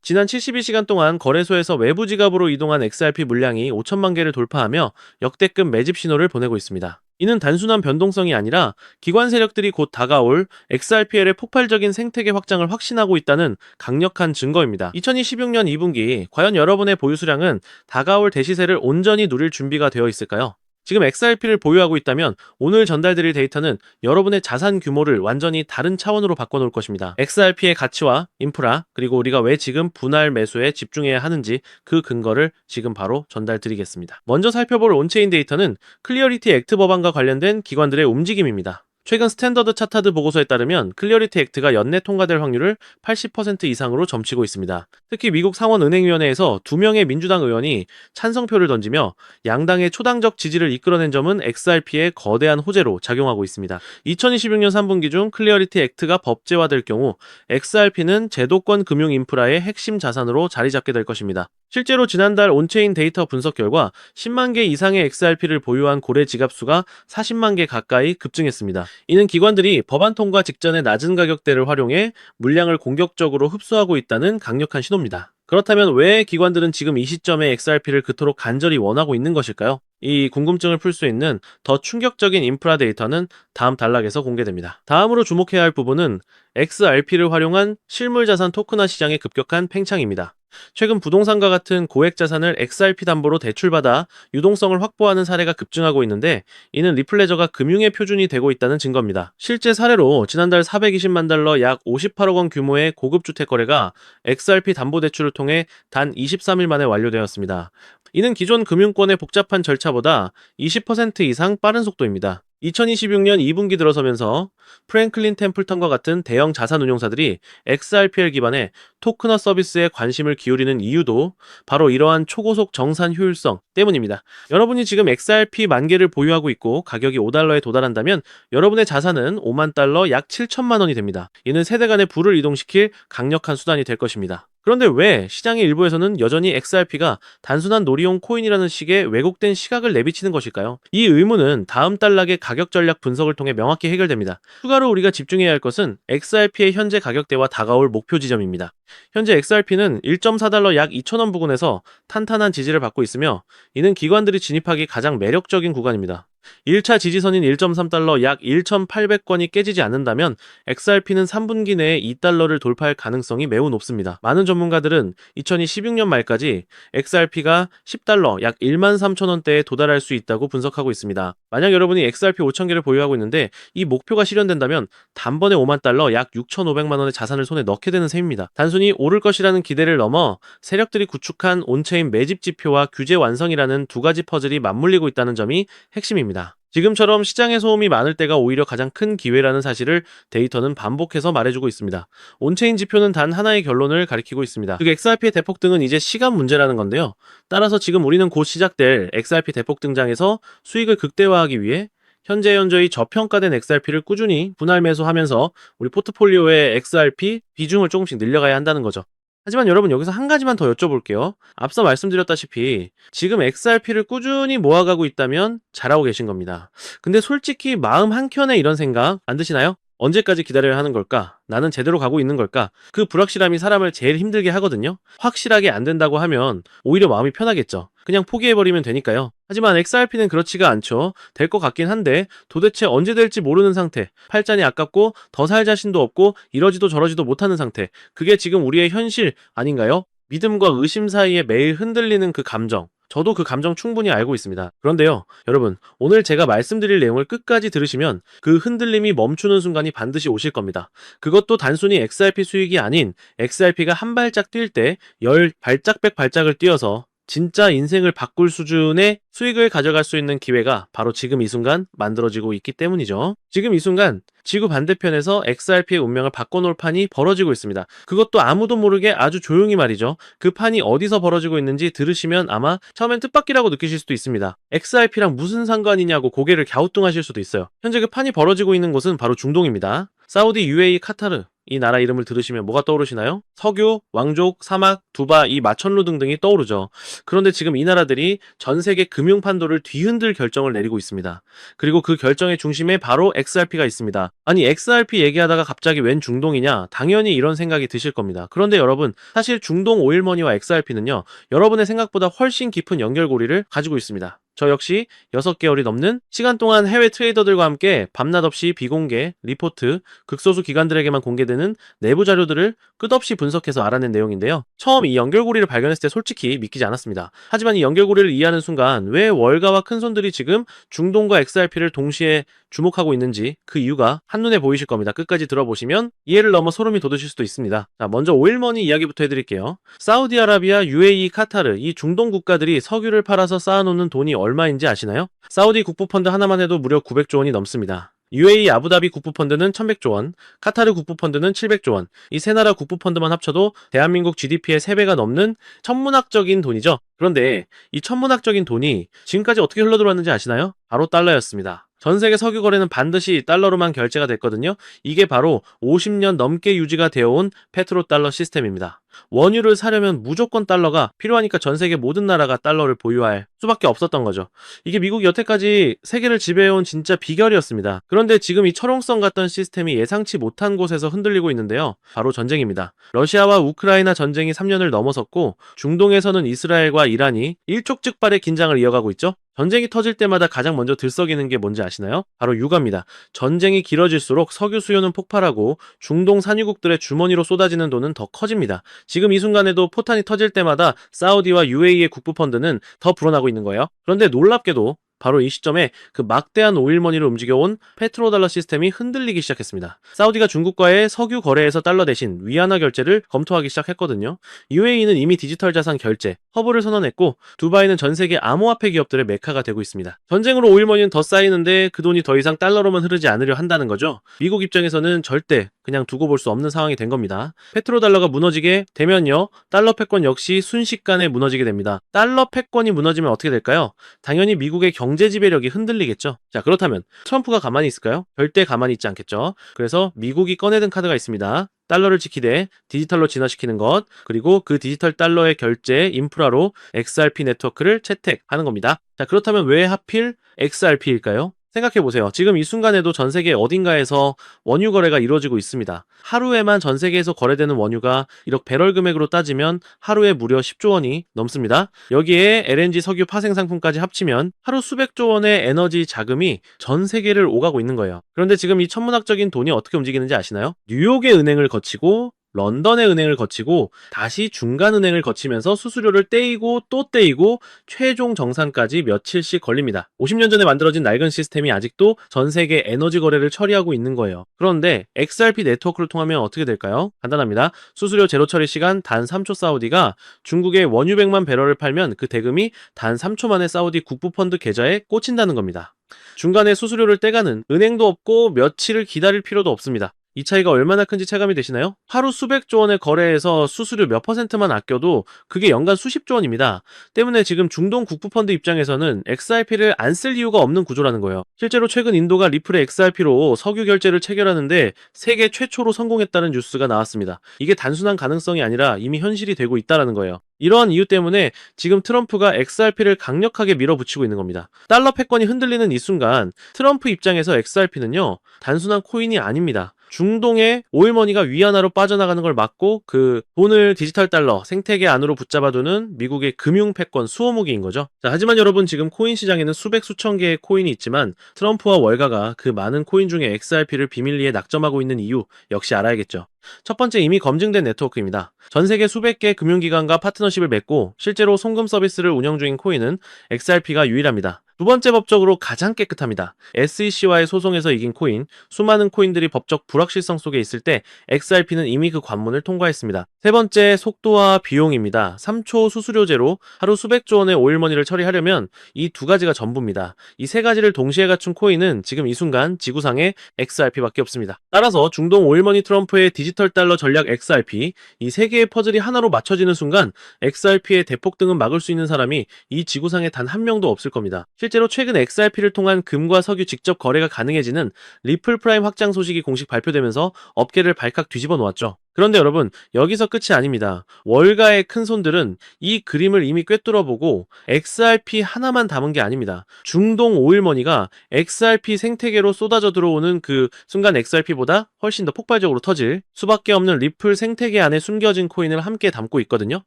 지난 72시간 동안 거래소에서 외부 지갑으로 이동한 XRP 물량이 5천만 개를 돌파하며 역대급 매집 신호를 보내고 있습니다. 이는 단순한 변동성이 아니라 기관 세력들이 곧 다가올 XRPL의 폭발적인 생태계 확장을 확신하고 있다는 강력한 증거입니다. 2026년 2분기 과연 여러분의 보유 수량은 다가올 대시세를 온전히 누릴 준비가 되어 있을까요? 지금 XRP를 보유하고 있다면 오늘 전달드릴 데이터는 여러분의 자산 규모를 완전히 다른 차원으로 바꿔놓을 것입니다. XRP의 가치와 인프라, 그리고 우리가 왜 지금 분할 매수에 집중해야 하는지 그 근거를 지금 바로 전달드리겠습니다. 먼저 살펴볼 온체인 데이터는 클리어리티 액트 법안과 관련된 기관들의 움직임입니다. 최근 스탠더드 차타드 보고서에 따르면 클리어리티 액트가 연내 통과될 확률을 80% 이상으로 점치고 있습니다. 특히 미국 상원은행위원회에서 2명의 민주당 의원이 찬성표를 던지며 양당의 초당적 지지를 이끌어낸 점은 XRP의 거대한 호재로 작용하고 있습니다. 2026년 3분기 중 클리어리티 액트가 법제화될 경우 XRP는 제도권 금융 인프라의 핵심 자산으로 자리 잡게 될 것입니다. 실제로 지난달 온체인 데이터 분석 결과 10만 개 이상의 XRP를 보유한 고래 지갑수가 40만 개 가까이 급증했습니다. 이는 기관들이 법안 통과 직전의 낮은 가격대를 활용해 물량을 공격적으로 흡수하고 있다는 강력한 신호입니다. 그렇다면 왜 기관들은 지금 이 시점에 XRP를 그토록 간절히 원하고 있는 것일까요? 이 궁금증을 풀 수 있는 더 충격적인 인프라 데이터는 다음 단락에서 공개됩니다. 다음으로 주목해야 할 부분은 XRP를 활용한 실물자산 토큰화 시장의 급격한 팽창입니다. 최근 부동산과 같은 고액 자산을 XRP 담보로 대출받아 유동성을 확보하는 사례가 급증하고 있는데, 이는 리플레저가 금융의 표준이 되고 있다는 증거입니다. 실제 사례로 지난달 420만 달러 약 58억 원 규모의 고급 주택 거래가 XRP 담보 대출을 통해 단 23일 만에 완료되었습니다. 이는 기존 금융권의 복잡한 절차보다 20% 이상 빠른 속도입니다. 2026년 2분기 들어서면서 프랭클린 템플턴과 같은 대형 자산운용사들이 XRPL 기반의 토큰화 서비스에 관심을 기울이는 이유도 바로 이러한 초고속 정산 효율성 때문입니다. 여러분이 지금 XRP 만 개를 보유하고 있고 가격이 5달러에 도달한다면 여러분의 자산은 5만 달러 약 7천만 원이 됩니다. 이는 세대 간의 부를 이동시킬 강력한 수단이 될 것입니다. 그런데 왜 시장의 일부에서는 여전히 XRP가 단순한 놀이용 코인이라는 식의 왜곡된 시각을 내비치는 것일까요? 이 의문은 다음 단락의 가격 전략 분석을 통해 명확히 해결됩니다. 추가로 우리가 집중해야 할 것은 XRP의 현재 가격대와 다가올 목표 지점입니다. 현재 XRP는 1.4달러 약 2,000원 부근에서 탄탄한 지지를 받고 있으며, 이는 기관들이 진입하기 가장 매력적인 구간입니다. 1차 지지선인 1.3달러 약 1,800건이 깨지지 않는다면 XRP는 3분기 내에 2달러를 돌파할 가능성이 매우 높습니다. 많은 전문가들은 2026년 말까지 XRP가 10달러 약 13,000원대에 도달할 수 있다고 분석하고 있습니다. 만약 여러분이 XRP 5,000개를 보유하고 있는데 이 목표가 실현된다면 단번에 5만 달러 약 6,500만 원의 자산을 손에 넣게 되는 셈입니다. 단순히 오를 것이라는 기대를 넘어 세력들이 구축한 온체인 매집 지표와 규제 완성이라는 두 가지 퍼즐이 맞물리고 있다는 점이 핵심입니다. 지금처럼 시장의 소음이 많을 때가 오히려 가장 큰 기회라는 사실을 데이터는 반복해서 말해주고 있습니다. 온체인 지표는 단 하나의 결론을 가리키고 있습니다. 즉 XRP의 대폭등은 이제 시간 문제라는 건데요. 따라서 지금 우리는 곧 시작될 XRP 대폭 등장에서 수익을 극대화하기 위해 현재 현저히 저평가된 XRP를 꾸준히 분할 매수하면서 우리 포트폴리오의 XRP 비중을 조금씩 늘려가야 한다는 거죠. 하지만 여러분, 여기서 한 가지만 더 여쭤볼게요. 앞서 말씀드렸다시피 지금 XRP를 꾸준히 모아가고 있다면 잘하고 계신 겁니다. 근데 솔직히 마음 한켠에 이런 생각 안 드시나요? 언제까지 기다려야 하는 걸까? 나는 제대로 가고 있는 걸까? 그 불확실함이 사람을 제일 힘들게 하거든요. 확실하게 안 된다고 하면 오히려 마음이 편하겠죠. 그냥 포기해버리면 되니까요. 하지만 XRP는 그렇지가 않죠. 될 것 같긴 한데 도대체 언제 될지 모르는 상태, 팔자니 아깝고 더 살 자신도 없고 이러지도 저러지도 못하는 상태, 그게 지금 우리의 현실 아닌가요? 믿음과 의심 사이에 매일 흔들리는 그 감정, 저도 그 감정 충분히 알고 있습니다. 그런데요, 여러분, 오늘 제가 말씀드릴 내용을 끝까지 들으시면 그 흔들림이 멈추는 순간이 반드시 오실 겁니다. 그것도 단순히 XRP 수익이 아닌 XRP가 한 발짝 뛸 때 10발짝 100발짝을 뛰어서 진짜 인생을 바꿀 수준의 수익을 가져갈 수 있는 기회가 바로 지금 이 순간 만들어지고 있기 때문이죠. 지금 이 순간 지구 반대편에서 XRP의 운명을 바꿔놓을 판이 벌어지고 있습니다. 그것도 아무도 모르게 아주 조용히 말이죠. 그 판이 어디서 벌어지고 있는지 들으시면 아마 처음엔 뜻밖이라고 느끼실 수도 있습니다. XRP랑 무슨 상관이냐고 고개를 갸우뚱하실 수도 있어요. 현재 그 판이 벌어지고 있는 곳은 바로 중동입니다. 사우디, UAE, 카타르, 이 나라 이름을 들으시면 뭐가 떠오르시나요? 석유, 왕족, 사막, 두바, 이 마천루 등등이 떠오르죠. 그런데 지금 이 나라들이 전 세계 금융 판도를 뒤흔들 결정을 내리고 있습니다. 그리고 그 결정의 중심에 바로 XRP가 있습니다. 아니, XRP 얘기하다가 갑자기 웬 중동이냐? 당연히 이런 생각이 드실 겁니다. 그런데 여러분, 사실 중동 오일머니와 XRP는요, 여러분의 생각보다 훨씬 깊은 연결고리를 가지고 있습니다. 저 역시 6개월이 넘는 시간 동안 해외 트레이더들과 함께 밤낮 없이 비공개, 리포트, 극소수 기관들에게만 공개되는 내부 자료들을 끝없이 분석해서 알아낸 내용인데요. 처음 이 연결고리를 발견했을 때 솔직히 믿기지 않았습니다. 하지만 이 연결고리를 이해하는 순간 왜 월가와 큰손들이 지금 중동과 XRP를 동시에 주목하고 있는지 그 이유가 한눈에 보이실 겁니다. 끝까지 들어보시면 이해를 넘어 소름이 돋으실 수도 있습니다. 자, 먼저 오일머니 이야기부터 해드릴게요. 사우디아라비아, UAE, 카타르 이 중동 국가들이 석유를 팔아서 쌓아놓는 돈이 얼마인지 아시나요? 사우디 국부펀드 하나만 해도 무려 900조 원이 넘습니다. UAE 아부다비 국부펀드는 1100조 원, 카타르 국부펀드는 700조 원, 이 세 나라 국부펀드만 합쳐도 대한민국 GDP의 3배가 넘는 천문학적인 돈이죠. 그런데 이 천문학적인 돈이 지금까지 어떻게 흘러들어왔는지 아시나요? 바로 달러였습니다. 전 세계 석유 거래는 반드시 달러로만 결제가 됐거든요. 이게 바로 50년 넘게 유지가 되어온 페트로달러 시스템입니다. 원유를 사려면 무조건 달러가 필요하니까 전 세계 모든 나라가 달러를 보유할 수밖에 없었던 거죠. 이게 미국이 여태까지 세계를 지배해온 진짜 비결이었습니다. 그런데 지금 이 철옹성 같던 시스템이 예상치 못한 곳에서 흔들리고 있는데요. 바로 전쟁입니다. 러시아와 우크라이나 전쟁이 3년을 넘어섰고 중동에서는 이스라엘과 이란이 일촉즉발의 긴장을 이어가고 있죠. 전쟁이 터질 때마다 가장 먼저 들썩이는 게 뭔지 아시나요? 바로 유가입니다. 전쟁이 길어질수록 석유 수요는 폭발하고 중동 산유국들의 주머니로 쏟아지는 돈은 더 커집니다. 지금 이 순간에도 포탄이 터질 때마다 사우디와 UAE의 국부펀드는 더 불어나고 있는 거예요. 그런데 놀랍게도 바로 이 시점에 그 막대한 오일머니를 움직여온 페트로달러 시스템이 흔들리기 시작했습니다. 사우디가 중국과의 석유 거래에서 달러 대신 위안화 결제를 검토하기 시작했거든요. UAE는 이미 디지털 자산 결제, 허브를 선언했고 두바이는 전 세계 암호화폐 기업들의 메카가 되고 있습니다. 전쟁으로 오일머니는 더 쌓이는데 그 돈이 더 이상 달러로만 흐르지 않으려 한다는 거죠. 미국 입장에서는 절대 그냥 두고 볼 수 없는 상황이 된 겁니다. 페트로달러가 무너지게 되면요, 달러 패권 역시 순식간에 무너지게 됩니다. 달러 패권이 무너지면 어떻게 될까요? 당연히 미국의 경제 지배력이 흔들리겠죠. 자, 그렇다면 트럼프가 가만히 있을까요? 절대 가만히 있지 않겠죠. 그래서 미국이 꺼내든 카드가 있습니다. 달러를 지키되 디지털로 진화시키는 것, 그리고 그 디지털 달러의 결제 인프라로 XRP 네트워크를 채택하는 겁니다. 자, 그렇다면 왜 하필 XRP일까요? 생각해보세요. 지금 이 순간에도 전 세계 어딘가에서 원유 거래가 이루어지고 있습니다. 하루에만 전 세계에서 거래되는 원유가 1억 배럴 금액으로 따지면 하루에 무려 10조 원이 넘습니다. 여기에 LNG 석유 파생 상품까지 합치면 하루 수백조 원의 에너지 자금이 전 세계를 오가고 있는 거예요. 그런데 지금 이 천문학적인 돈이 어떻게 움직이는지 아시나요? 뉴욕의 은행을 거치고 런던의 은행을 거치고 다시 중간은행을 거치면서 수수료를 떼이고 또 떼이고 최종 정산까지 며칠씩 걸립니다. 50년 전에 만들어진 낡은 시스템이 아직도 전 세계 에너지 거래를 처리하고 있는 거예요. 그런데 XRP 네트워크를 통하면 어떻게 될까요? 간단합니다. 수수료 제로 처리 시간 단 3초 사우디가 중국에 원유 100만 배럴을 팔면 그 대금이 단 3초 만에 사우디 국부펀드 계좌에 꽂힌다는 겁니다. 중간에 수수료를 떼가는 은행도 없고 며칠을 기다릴 필요도 없습니다. 이 차이가 얼마나 큰지 체감이 되시나요? 하루 수백조 원의 거래에서 수수료 몇 %만 아껴도 그게 연간 수십조 원입니다. 때문에 지금 중동 국부펀드 입장에서는 XRP를 안 쓸 이유가 없는 구조라는 거예요. 실제로 최근 인도가 리플의 XRP로 석유 결제를 체결하는데 세계 최초로 성공했다는 뉴스가 나왔습니다. 이게 단순한 가능성이 아니라 이미 현실이 되고 있다는 거예요. 이러한 이유 때문에 지금 트럼프가 XRP를 강력하게 밀어붙이고 있는 겁니다. 달러 패권이 흔들리는 이 순간 트럼프 입장에서 XRP는요, 단순한 코인이 아닙니다. 중동의 오일머니가 위안화로 빠져나가는 걸 막고 그 돈을 디지털 달러 생태계 안으로 붙잡아두는 미국의 금융 패권 수호무기인 거죠. 자, 하지만 여러분, 지금 코인 시장에는 수백 수천 개의 코인이 있지만 트럼프와 월가가 그 많은 코인 중에 XRP를 비밀리에 낙점하고 있는 이유 역시 알아야겠죠. 첫 번째, 이미 검증된 네트워크입니다. 전 세계 수백 개 금융기관과 파트너십을 맺고 실제로 송금 서비스를 운영 중인 코인은 XRP가 유일합니다. 두 번째, 법적으로 가장 깨끗합니다. SEC와의 소송에서 이긴 코인, 수많은 코인들이 법적 불확실성 속에 있을 때 XRP는 이미 그 관문을 통과했습니다. 세 번째, 속도와 비용입니다. 3초 수수료제로 하루 수백조 원의 오일머니를 처리하려면 이 두 가지가 전부입니다. 이 세 가지를 동시에 갖춘 코인은 지금 이 순간 지구상에 XRP밖에 없습니다. 따라서 중동 오일머니 트럼프의 디지털 달러 전략 XRP, 이 세 개의 퍼즐이 하나로 맞춰지는 순간 XRP의 대폭등은 막을 수 있는 사람이 이 지구상에 단 한 명도 없을 겁니다. 실제로 최근 XRP를 통한 금과 석유 직접 거래가 가능해지는 리플 프라임 확장 소식이 공식 발표되면서 업계를 발칵 뒤집어 놓았죠. 그런데 여러분, 여기서 끝이 아닙니다. 월가의 큰 손들은 이 그림을 이미 꿰뚫어보고 XRP 하나만 담은 게 아닙니다. 중동 오일머니가 XRP 생태계로 쏟아져 들어오는 그 순간 XRP보다 훨씬 더 폭발적으로 터질 수밖에 없는 리플 생태계 안에 숨겨진 코인을 함께 담고 있거든요.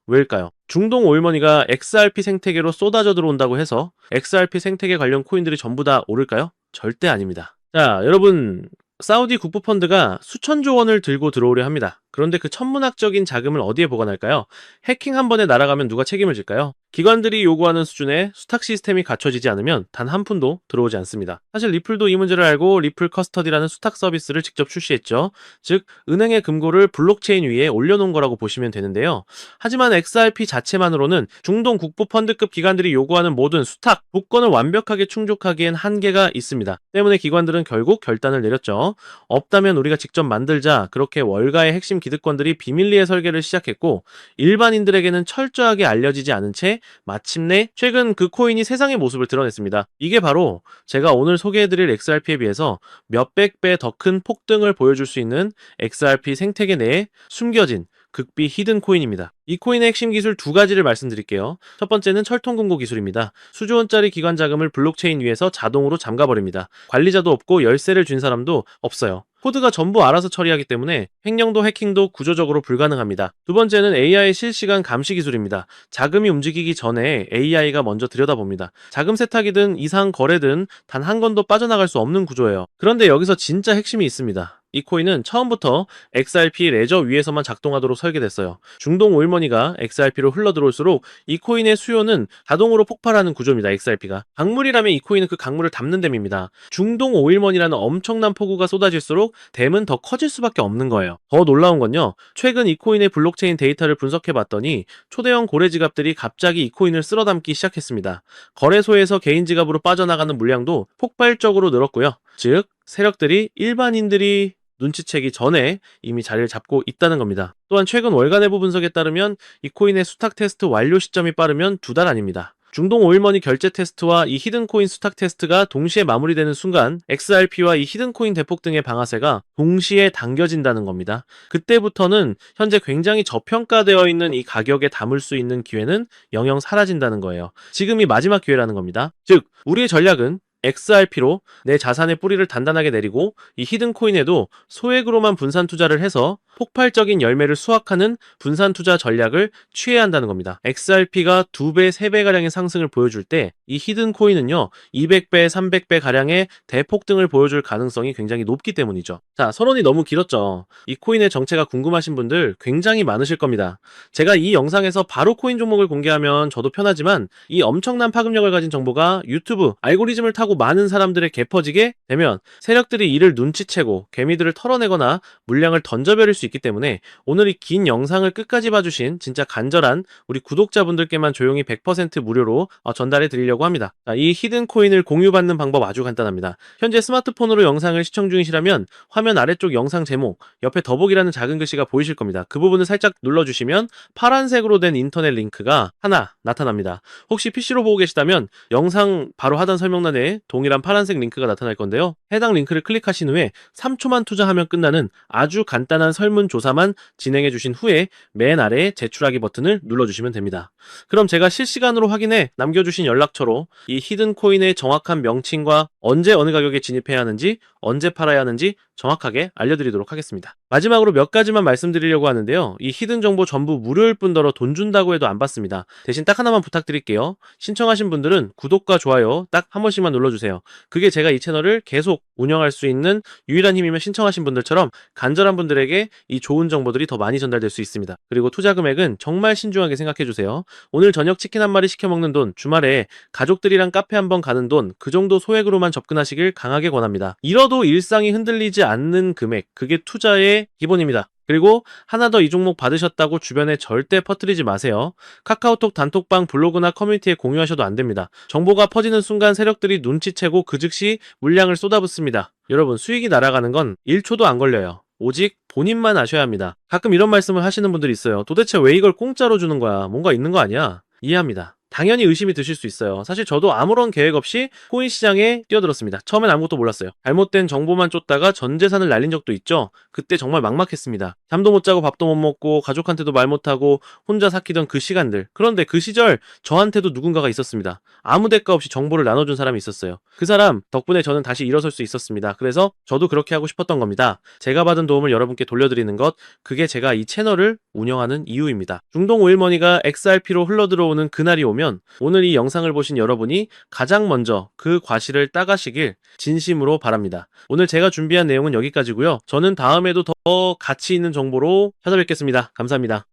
왜일까요? 중동 오일머니가 XRP 생태계로 쏟아져 들어온다고 해서 XRP 생태계 관련 코인들이 전부 다 오를까요? 절대 아닙니다. 자, 여러분, 사우디 국부펀드가 수천조 원을 들고 들어오려 합니다. 그런데 그 천문학적인 자금을 어디에 보관할까요? 해킹 한 번에 날아가면 누가 책임을 질까요? 기관들이 요구하는 수준의 수탁 시스템이 갖춰지지 않으면 단 한 푼도 들어오지 않습니다. 사실 리플도 이 문제를 알고 리플 커스터디라는 수탁 서비스를 직접 출시했죠. 즉, 은행의 금고를 블록체인 위에 올려놓은 거라고 보시면 되는데요. 하지만 XRP 자체만으로는 중동 국부펀드급 기관들이 요구하는 모든 수탁, 조건을 완벽하게 충족하기엔 한계가 있습니다. 때문에 기관들은 결국 결단을 내렸죠. 없다면 우리가 직접 만들자. 그렇게 월가의 핵심 기득권들이 비밀리에 설계를 시작했고, 일반인들에게는 철저하게 알려지지 않은 채 마침내 최근 그 코인이 세상의 모습을 드러냈습니다. 이게 바로 제가 오늘 소개해드릴 XRP에 비해서 몇백 배 더 큰 폭등을 보여줄 수 있는 XRP 생태계 내에 숨겨진 극비 히든 코인입니다. 이 코인의 핵심 기술 두 가지를 말씀드릴게요. 첫 번째는 철통금고 기술입니다. 수조 원짜리 기관 자금을 블록체인 위에서 자동으로 잠가버립니다. 관리자도 없고 열쇠를 준 사람도 없어요. 코드가 전부 알아서 처리하기 때문에 횡령도 해킹도 구조적으로 불가능합니다. 두 번째는 AI 실시간 감시 기술입니다. 자금이 움직이기 전에 AI가 먼저 들여다봅니다. 자금 세탁이든 이상 거래든 단 한 건도 빠져나갈 수 없는 구조예요. 그런데 여기서 진짜 핵심이 있습니다. 이 코인은 처음부터 XRP 레저 위에서만 작동하도록 설계됐어요. 중동 오일머니가 XRP로 흘러들어올수록 이 코인의 수요는 자동으로 폭발하는 구조입니다. XRP가. 강물이라면 이 코인은 그 강물을 담는 댐입니다. 중동 오일머니라는 엄청난 폭우가 쏟아질수록 댐은 더 커질 수밖에 없는 거예요. 더 놀라운 건요. 최근 이 코인의 블록체인 데이터를 분석해봤더니 초대형 고래 지갑들이 갑자기 이 코인을 쓸어담기 시작했습니다. 거래소에서 개인 지갑으로 빠져나가는 물량도 폭발적으로 늘었고요. 즉, 세력들이 일반인들이 눈치채기 전에 이미 자리를 잡고 있다는 겁니다. 또한 최근 월가 내부 분석에 따르면 이 코인의 수탁 테스트 완료 시점이 빠르면 2달 아닙니다. 중동 오일머니 결제 테스트와 이 히든코인 수탁 테스트가 동시에 마무리되는 순간 XRP와 이 히든코인 대폭 등의 방아쇠가 동시에 당겨진다는 겁니다. 그때부터는 현재 굉장히 저평가되어 있는 이 가격에 담을 수 있는 기회는 영영 사라진다는 거예요. 지금이 마지막 기회라는 겁니다. 즉, 우리의 전략은 XRP로 내 자산의 뿌리를 단단하게 내리고 이 히든코인에도 소액으로만 분산 투자를 해서 폭발적인 열매를 수확하는 분산 투자 전략을 취해야 한다는 겁니다. XRP가 2배, 3배가량의 상승을 보여줄 때 이 히든코인은요 200배, 300배 가량의 대폭등을 보여줄 가능성이 굉장히 높기 때문이죠. 자, 서론이 너무 길었죠. 이 코인의 정체가 궁금하신 분들 굉장히 많으실 겁니다. 제가 이 영상에서 바로 코인 종목을 공개하면 저도 편하지만 이 엄청난 파급력을 가진 정보가 유튜브 알고리즘을 타고 많은 사람들에 개퍼지게 되면 세력들이 이를 눈치채고 개미들을 털어내거나 물량을 던져버릴 수 있기 때문에 오늘 이 긴 영상을 끝까지 봐주신 진짜 간절한 우리 구독자분들께만 조용히 100% 무료로 전달해 드리려고 합니다. 이 히든 코인을 공유받는 방법 아주 간단합니다. 현재 스마트폰으로 영상을 시청 중이시라면 화면 아래쪽 영상 제목 옆에 더보기라는 작은 글씨가 보이실 겁니다. 그 부분을 살짝 눌러주시면 파란색으로 된 인터넷 링크가 하나 나타납니다. 혹시 PC로 보고 계시다면 영상 바로 하단 설명란에 동일한 파란색 링크가 나타날 건데요. 해당 링크를 클릭하신 후에 3초만 투자하면 끝나는 아주 간단한 설문조사만 진행해 주신 후에 맨 아래에 제출하기 버튼을 눌러주시면 됩니다. 그럼 제가 실시간으로 확인해 남겨주신 연락처로 이 히든코인의 정확한 명칭과 언제 어느 가격에 진입해야 하는지 언제 팔아야 하는지 정확하게 알려드리도록 하겠습니다. 마지막으로 몇 가지만 말씀드리려고 하는데요. 이 히든 정보 전부 무료일 뿐더러 돈 준다고 해도 안 받습니다. 대신 딱 하나만 부탁드릴게요. 신청하신 분들은 구독과 좋아요 딱 한 번씩만 눌러주세요. 그게 제가 이 채널을 계속 운영할 수 있는 유일한 힘이면 신청하신 분들처럼 간절한 분들에게 이 좋은 정보들이 더 많이 전달될 수 있습니다. 그리고 투자 금액은 정말 신중하게 생각해주세요. 오늘 저녁 치킨 한 마리 시켜 먹는 돈, 주말에 가족들이랑 카페 한번 가는 돈, 그 정도 소액으로만 접근하시길 강하게 권합니다. 잃어도 일상이 흔들리지 않는 금액, 그게 투자의 기본입니다. 그리고 하나 더 이 종목 받으셨다고 주변에 절대 퍼뜨리지 마세요. 카카오톡 단톡방 블로그나 커뮤니티에 공유하셔도 안 됩니다. 정보가 퍼지는 순간 세력들이 눈치채고 그 즉시 물량을 쏟아붓습니다. 여러분, 수익이 날아가는 건 1초도 안 걸려요. 오직 본인만 아셔야 합니다. 가끔 이런 말씀을 하시는 분들이 있어요. 도대체 왜 이걸 공짜로 주는 거야? 뭔가 있는 거 아니야? 이해합니다. 당연히 의심이 드실 수 있어요. 사실 저도 아무런 계획 없이 코인 시장에 뛰어들었습니다. 처음엔 아무것도 몰랐어요. 잘못된 정보만 쫓다가 전 재산을 날린 적도 있죠. 그때 정말 막막했습니다. 잠도 못 자고 밥도 못 먹고 가족한테도 말 못하고 혼자 삭히던 그 시간들. 그런데 그 시절 저한테도 누군가가 있었습니다. 아무 대가 없이 정보를 나눠준 사람이 있었어요. 그 사람 덕분에 저는 다시 일어설 수 있었습니다. 그래서 저도 그렇게 하고 싶었던 겁니다. 제가 받은 도움을 여러분께 돌려드리는 것, 그게 제가 이 채널을 운영하는 이유입니다. 중동 오일머니가 XRP로 흘러들어오는 그날이 오면 오늘 이 영상을 보신 여러분이 가장 먼저 그 과실을 따가시길 진심으로 바랍니다. 오늘 제가 준비한 내용은 여기까지고요. 저는 다음에도 더 가치 있는 정보로 찾아뵙겠습니다. 감사합니다.